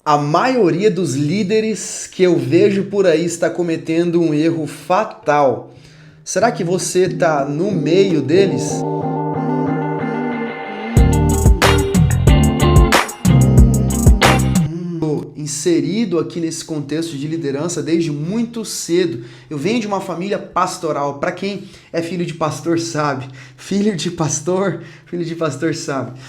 A maioria dos líderes que eu vejo por aí está cometendo um erro fatal. Será que você está no meio deles? Inserido aqui nesse contexto de liderança desde muito cedo. Eu venho de uma família pastoral. Para quem é filho de pastor sabe. Filho de pastor sabe.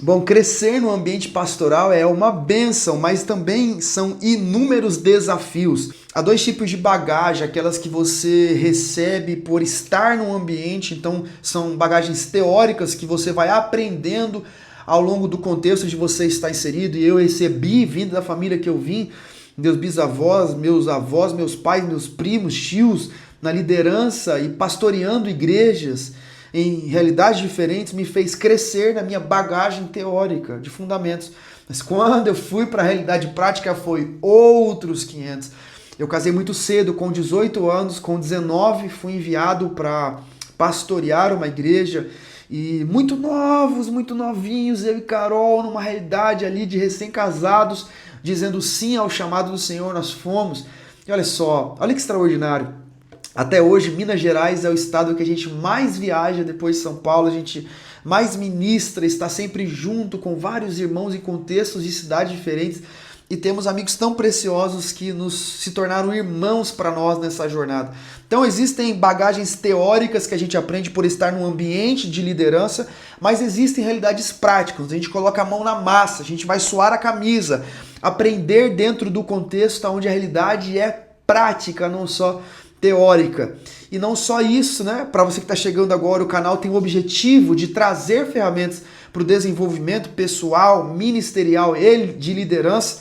Bom, crescer no ambiente pastoral é uma bênção, mas também são inúmeros desafios. Há dois tipos de bagagem, aquelas que você recebe por estar no ambiente, então são bagagens teóricas que você vai aprendendo ao longo do contexto de você estar inserido, e eu recebi, vindo da família que eu vim, meus bisavós, meus avós, meus pais, meus primos, tios, na liderança e pastoreando igrejas em realidades diferentes, me fez crescer na minha bagagem teórica de fundamentos. Mas quando eu fui para a realidade prática, foi outros 500. Eu casei muito cedo, com 18 anos, com 19 fui enviado para pastorear uma igreja, e muito novos, muito novinhos, eu e Carol, numa realidade ali de recém-casados, dizendo sim ao chamado do Senhor, nós fomos. E olha só, olha que extraordinário. Até hoje, Minas Gerais é o estado que a gente mais viaja depois de São Paulo, a gente mais ministra, está sempre junto com vários irmãos em contextos de cidades diferentes, e temos amigos tão preciosos que se tornaram irmãos para nós nessa jornada. Então existem bagagens teóricas que a gente aprende por estar num ambiente de liderança, mas existem realidades práticas. A gente coloca a mão na massa, a gente vai suar a camisa, aprender dentro do contexto onde a realidade é prática, não só teórica. E não só isso, né? Para você que está chegando agora, o canal tem o objetivo de trazer ferramentas para o desenvolvimento pessoal, ministerial e de liderança.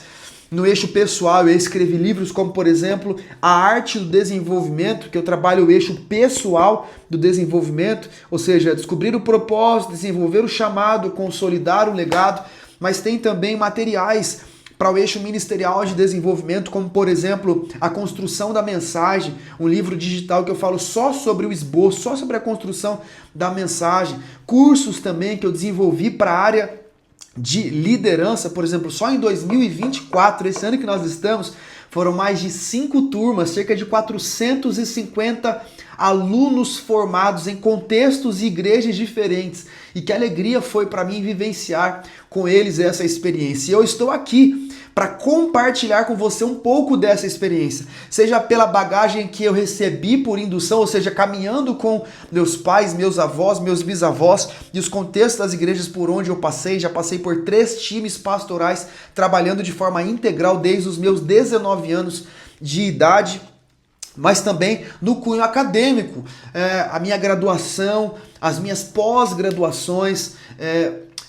No eixo pessoal, eu escrevi livros como, por exemplo, A Arte do Desenvolvimento, que eu trabalho o eixo pessoal do desenvolvimento, ou seja, descobrir o propósito, desenvolver o chamado, consolidar o legado, mas tem também materiais para o eixo ministerial de desenvolvimento, como, por exemplo, A Construção da Mensagem, um livro digital que eu falo só sobre o esboço, só sobre a construção da mensagem. Cursos também que eu desenvolvi para a área de liderança, por exemplo, só em 2024, esse ano que nós estamos, foram mais de 5 turmas, cerca de 450 alunos formados em contextos e igrejas diferentes. E que alegria foi para mim vivenciar com eles essa experiência. E eu estou aqui para compartilhar com você um pouco dessa experiência, seja pela bagagem que eu recebi por indução, ou seja, caminhando com meus pais, meus avós, meus bisavós e os contextos das igrejas por onde eu passei. Já passei por 3 times pastorais, trabalhando de forma integral desde os meus 19 anos de idade, mas também no cunho acadêmico, a minha graduação, as minhas pós-graduações,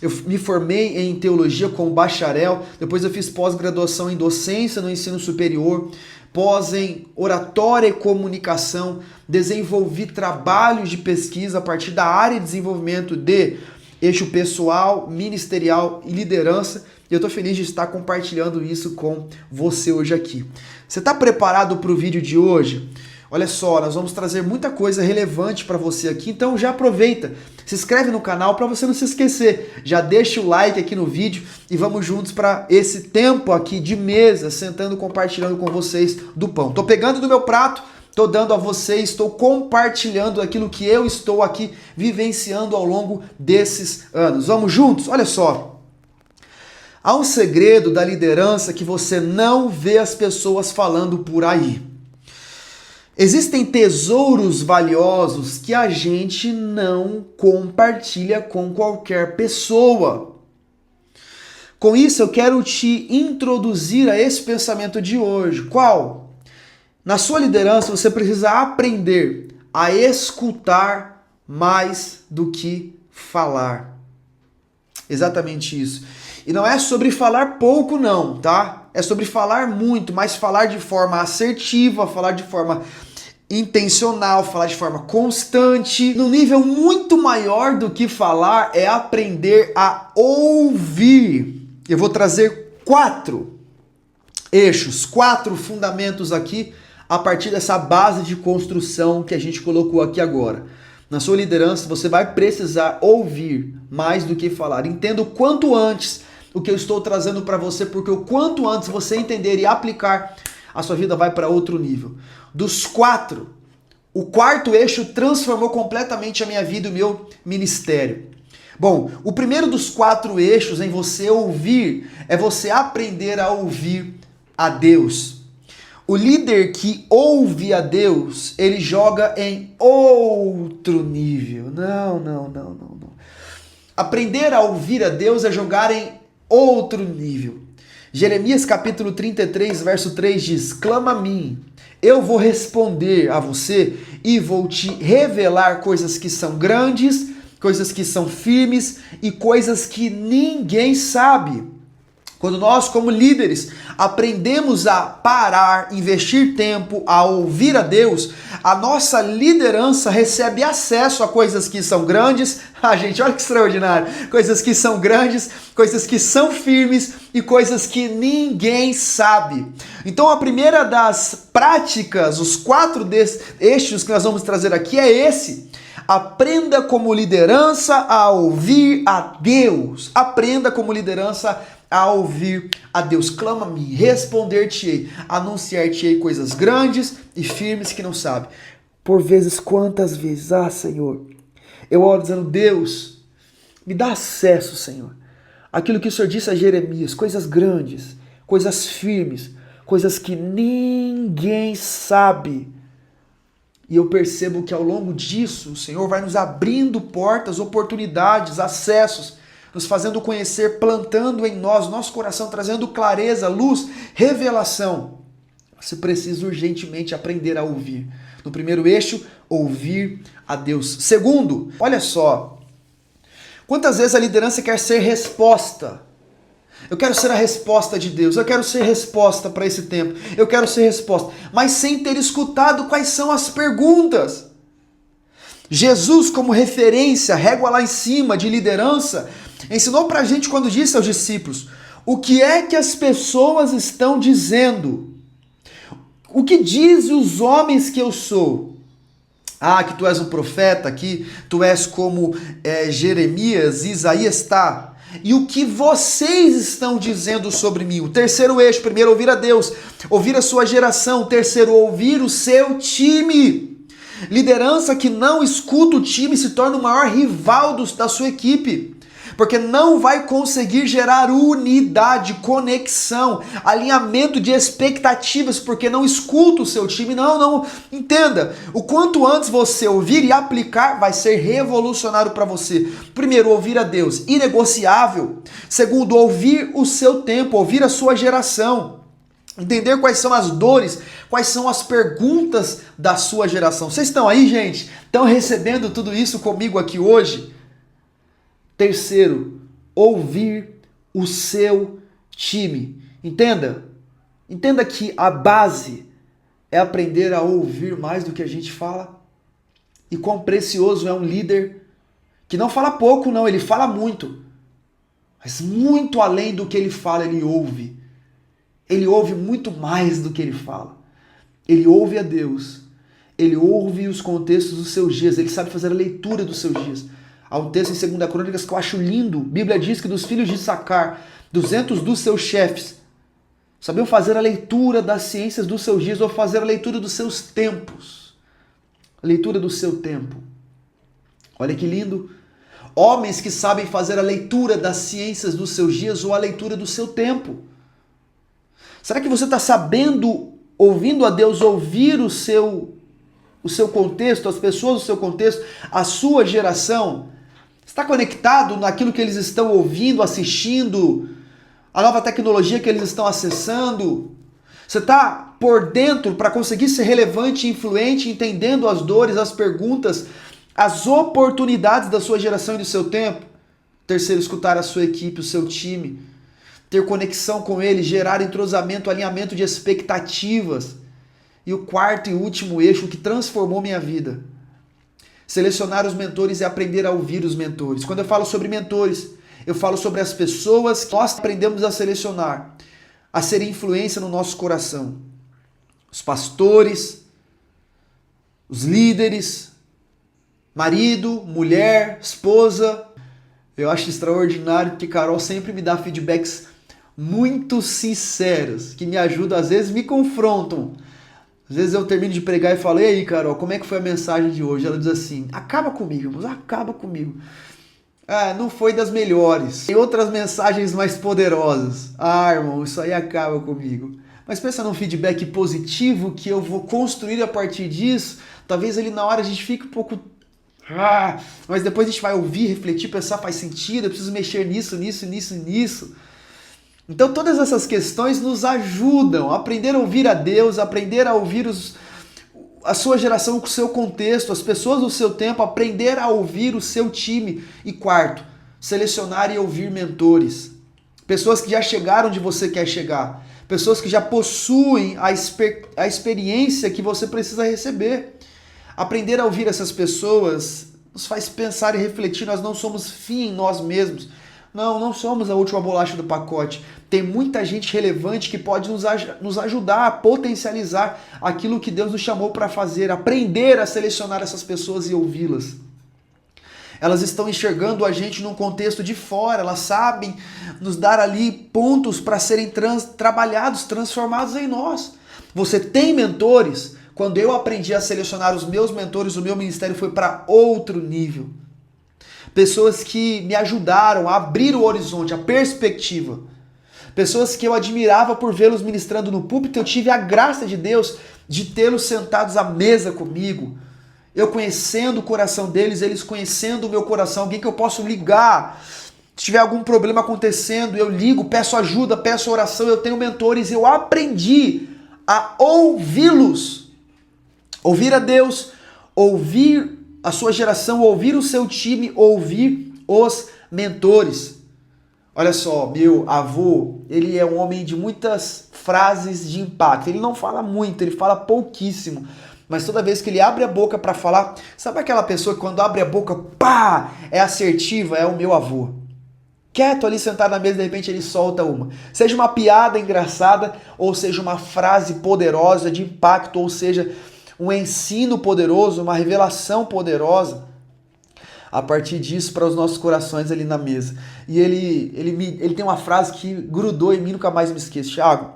eu me formei em teologia como bacharel, depois eu fiz pós-graduação em docência no ensino superior, pós em oratória e comunicação, desenvolvi trabalhos de pesquisa a partir da área de desenvolvimento de eixo pessoal, ministerial e liderança, e eu estou feliz de estar compartilhando isso com você hoje aqui. Você está preparado para o vídeo de hoje? Olha só, nós vamos trazer muita coisa relevante para você aqui, então já aproveita, se inscreve no canal para você não se esquecer, já deixa o like aqui no vídeo e vamos juntos para esse tempo aqui de mesa, sentando, compartilhando com vocês do pão. Estou pegando do meu prato, estou dando a vocês, estou compartilhando aquilo que eu estou aqui vivenciando ao longo desses anos. Vamos juntos? Olha só. Há um segredo da liderança que você não vê as pessoas falando por aí. Existem tesouros valiosos que a gente não compartilha com qualquer pessoa. Com isso, eu quero te introduzir a esse pensamento de hoje. Qual? Na sua liderança, você precisa aprender a escutar mais do que falar. Exatamente isso. E não é sobre falar pouco não, tá? É sobre falar muito, mas falar de forma assertiva, falar de forma intencional, falar de forma constante. No nível muito maior do que falar é aprender a ouvir. Eu vou trazer 4 eixos, 4 fundamentos aqui a partir dessa base de construção que a gente colocou aqui agora. Na sua liderança, você vai precisar ouvir mais do que falar. Entenda o quanto antes o que eu estou trazendo para você, porque o quanto antes você entender e aplicar, a sua vida vai para outro nível. Dos 4, o quarto eixo transformou completamente a minha vida e o meu ministério. Bom, o primeiro dos 4 eixos em você ouvir é você aprender a ouvir a Deus. O líder que ouve a Deus, ele joga em outro nível. Não. Aprender a ouvir a Deus é jogar em outro nível. Jeremias capítulo 33, verso 3 diz: clama a mim, eu vou responder a você e vou te revelar coisas que são grandes, coisas que são firmes e coisas que ninguém sabe. Quando nós, como líderes, aprendemos a parar, investir tempo, a ouvir a Deus, a nossa liderança recebe acesso a coisas que são grandes. Ah, gente, olha que extraordinário! Coisas que são grandes, coisas que são firmes e coisas que ninguém sabe. Então, a primeira das práticas, os 4 eixos que nós vamos trazer aqui é esse. Aprenda como liderança a ouvir a Deus. Aprenda como liderança a ouvir a Deus. Clama-me, responder-te-ei, anunciar-te-ei coisas grandes e firmes que não sabe. Por vezes, quantas vezes, Senhor, eu oro dizendo: Deus, me dá acesso, Senhor, aquilo que o Senhor disse a Jeremias, coisas grandes, coisas firmes, coisas que ninguém sabe. E eu percebo que ao longo disso, o Senhor vai nos abrindo portas, oportunidades, acessos, nos fazendo conhecer, plantando em nós, nosso coração, trazendo clareza, luz, revelação. Você precisa urgentemente aprender a ouvir. No primeiro eixo, ouvir a Deus. Segundo, olha só, quantas vezes a liderança quer ser resposta? Eu quero ser a resposta de Deus, eu quero ser resposta para esse tempo, eu quero ser resposta, mas sem ter escutado quais são as perguntas. Jesus, como referência, régua lá em cima de liderança, ensinou pra gente quando disse aos discípulos: o que é que as pessoas estão dizendo? O que dizem os homens que eu sou? Que tu és um profeta, que tu és como Jeremias, Isaías está. E o que vocês estão dizendo sobre mim? O terceiro eixo: primeiro, ouvir a Deus, ouvir a sua geração. Terceiro, ouvir o seu time. Liderança que não escuta o time se torna o maior rival da sua equipe, porque não vai conseguir gerar unidade, conexão, alinhamento de expectativas, porque não escuta o seu time. Não, entenda, o quanto antes você ouvir e aplicar vai ser revolucionário para você. Primeiro, ouvir a Deus, inegociável. Segundo, ouvir o seu tempo, ouvir a sua geração. Entender quais são as dores, quais são as perguntas da sua geração. Vocês estão aí, gente? Estão recebendo tudo isso comigo aqui hoje? Terceiro, ouvir o seu time. Entenda que a base é aprender a ouvir mais do que a gente fala. E quão precioso é um líder que não fala pouco, não, ele fala muito. Mas muito além do que ele fala, ele ouve. Ele ouve muito mais do que ele fala. Ele ouve a Deus. Ele ouve os contextos dos seus dias. Ele sabe fazer a leitura dos seus dias. Há um texto em 2 Crônicas que eu acho lindo. A Bíblia diz que dos filhos de Issacar, 200 dos seus chefes sabiam fazer a leitura das ciências dos seus dias ou fazer a leitura dos seus tempos. A leitura do seu tempo. Olha que lindo. Homens que sabem fazer a leitura das ciências dos seus dias ou a leitura do seu tempo. Será que você está sabendo, ouvindo a Deus, ouvir o seu contexto, as pessoas do seu contexto, a sua geração? Está conectado naquilo que eles estão ouvindo, assistindo, a nova tecnologia que eles estão acessando? Você está por dentro para conseguir ser relevante e influente, entendendo as dores, as perguntas, as oportunidades da sua geração e do seu tempo? Terceiro, escutar a sua equipe, o seu time. Ter conexão com ele, gerar entrosamento, alinhamento de expectativas. E o quarto e último eixo que transformou minha vida: selecionar os mentores e aprender a ouvir os mentores. Quando eu falo sobre mentores, eu falo sobre as pessoas que nós aprendemos a selecionar, a ser influência no nosso coração. Os pastores, os líderes, marido, mulher, esposa, Eu acho extraordinário porque Carol sempre me dá feedbacks muito sinceros, que me ajudam, às vezes me confrontam. Às vezes eu termino de pregar e falo, e aí, Carol, como é que foi a mensagem de hoje? Ela diz assim, acaba comigo, irmãos, acaba comigo. Ah, não foi das melhores. Tem outras mensagens mais poderosas. Ah, irmão, isso aí acaba comigo. Mas pensa num feedback positivo que eu vou construir a partir disso. Talvez ali na hora a gente fique um pouco... mas depois a gente vai ouvir, refletir, pensar, faz sentido, eu preciso mexer nisso, nisso, nisso, nisso. Então todas essas questões nos ajudam a aprender a ouvir a Deus, a aprender a ouvir a sua geração com o seu contexto, as pessoas do seu tempo, aprender a ouvir o seu time. E quarto, selecionar e ouvir mentores. Pessoas que já chegaram onde você quer chegar. Pessoas que já possuem a experiência que você precisa receber. Aprender a ouvir essas pessoas nos faz pensar e refletir. Nós não somos fim em nós mesmos. Não somos a última bolacha do pacote. Tem muita gente relevante que pode nos ajudar a potencializar aquilo que Deus nos chamou para fazer. Aprender a selecionar essas pessoas e ouvi-las. Elas estão enxergando a gente num contexto de fora. Elas sabem nos dar ali pontos para serem trabalhados, transformados em nós. Você tem mentores? Quando eu aprendi a selecionar os meus mentores, o meu ministério foi para outro nível. Pessoas que me ajudaram a abrir o horizonte, a perspectiva. Pessoas que eu admirava por vê-los ministrando no púlpito, eu tive a graça de Deus de tê-los sentados à mesa comigo. Eu conhecendo o coração deles, eles conhecendo o meu coração, alguém que eu posso ligar. Se tiver algum problema acontecendo, eu ligo, peço ajuda, peço oração, eu tenho mentores, eu aprendi a ouvi-los. Ouvir a Deus, ouvir a sua geração, ouvir o seu time, ouvir os mentores. Olha só, meu avô, ele é um homem de muitas frases de impacto. Ele não fala muito, ele fala pouquíssimo. Mas toda vez que ele abre a boca para falar, sabe aquela pessoa que quando abre a boca, pá, é assertiva? É o meu avô. Quieto ali sentado na mesa, de repente ele solta uma. Seja uma piada engraçada, ou seja uma frase poderosa de impacto, ou seja um ensino poderoso, uma revelação poderosa, a partir disso para os nossos corações ali na mesa. E ele tem uma frase que grudou em mim, nunca mais me esqueço. Thiago,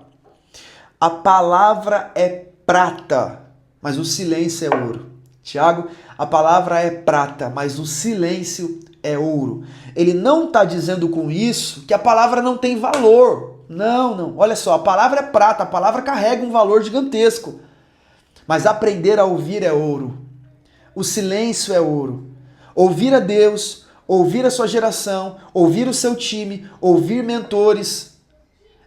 a palavra é prata, mas o silêncio é ouro. Thiago, a palavra é prata, mas o silêncio é ouro. Ele não está dizendo com isso que a palavra não tem valor. Não. Olha só, a palavra é prata, a palavra carrega um valor gigantesco. Mas aprender a ouvir é ouro. O silêncio é ouro. Ouvir a Deus, ouvir a sua geração, ouvir o seu time, ouvir mentores.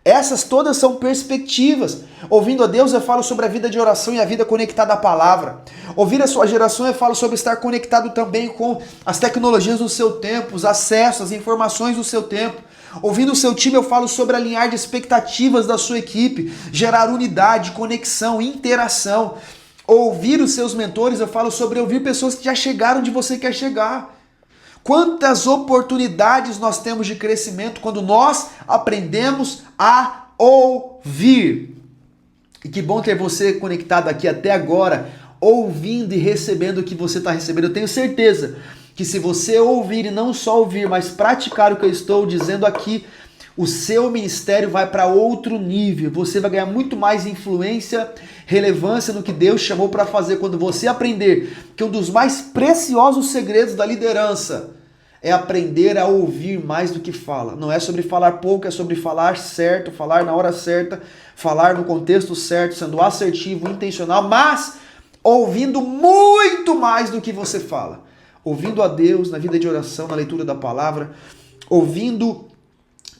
Essas todas são perspectivas. Ouvindo a Deus, eu falo sobre a vida de oração e a vida conectada à palavra. Ouvir a sua geração, eu falo sobre estar conectado também com as tecnologias do seu tempo, os acessos, as informações do seu tempo. Ouvindo o seu time, eu falo sobre alinhar de expectativas da sua equipe, gerar unidade, conexão, interação. Ouvir os seus mentores, eu falo sobre ouvir pessoas que já chegaram onde você quer chegar. Quantas oportunidades nós temos de crescimento quando nós aprendemos a ouvir. E que bom ter você conectado aqui até agora, ouvindo e recebendo o que você está recebendo. Eu tenho certeza que se você ouvir e não só ouvir, mas praticar o que eu estou dizendo aqui, o seu ministério vai para outro nível. Você vai ganhar muito mais influência, relevância no que Deus chamou para fazer. Quando você aprender que um dos mais preciosos segredos da liderança é aprender a ouvir mais do que fala. Não é sobre falar pouco, é sobre falar certo, falar na hora certa, falar no contexto certo, sendo assertivo, intencional, mas ouvindo muito mais do que você fala. Ouvindo a Deus na vida de oração, na leitura da palavra, ouvindo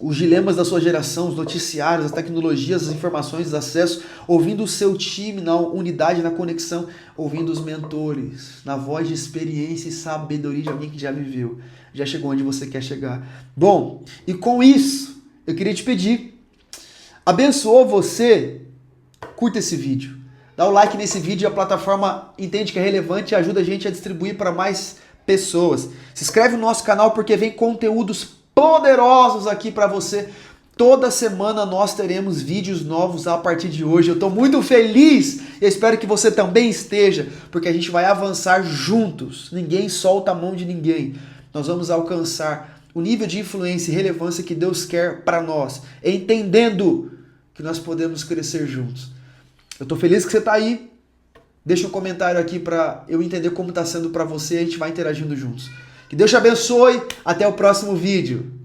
os dilemas da sua geração, os noticiários, as tecnologias, as informações, os acessos, ouvindo o seu time na unidade, na conexão, ouvindo os mentores, na voz de experiência e sabedoria de alguém que já viveu, já chegou onde você quer chegar. Bom, e com isso, eu queria te pedir, abençoou você? Curta esse vídeo, dá o like nesse vídeo, a plataforma entende que é relevante e ajuda a gente a distribuir para mais pessoas. Se inscreve no nosso canal porque vem conteúdos poderosos aqui para você. Toda semana nós teremos vídeos novos a partir de hoje. Eu estou muito feliz e espero que você também esteja, porque a gente vai avançar juntos. Ninguém solta a mão de ninguém. Nós vamos alcançar o nível de influência e relevância que Deus quer para nós, entendendo que nós podemos crescer juntos. Eu estou feliz que você está aí. Deixa um comentário aqui para eu entender como está sendo para você. A gente vai interagindo juntos. Que Deus te abençoe. Até o próximo vídeo.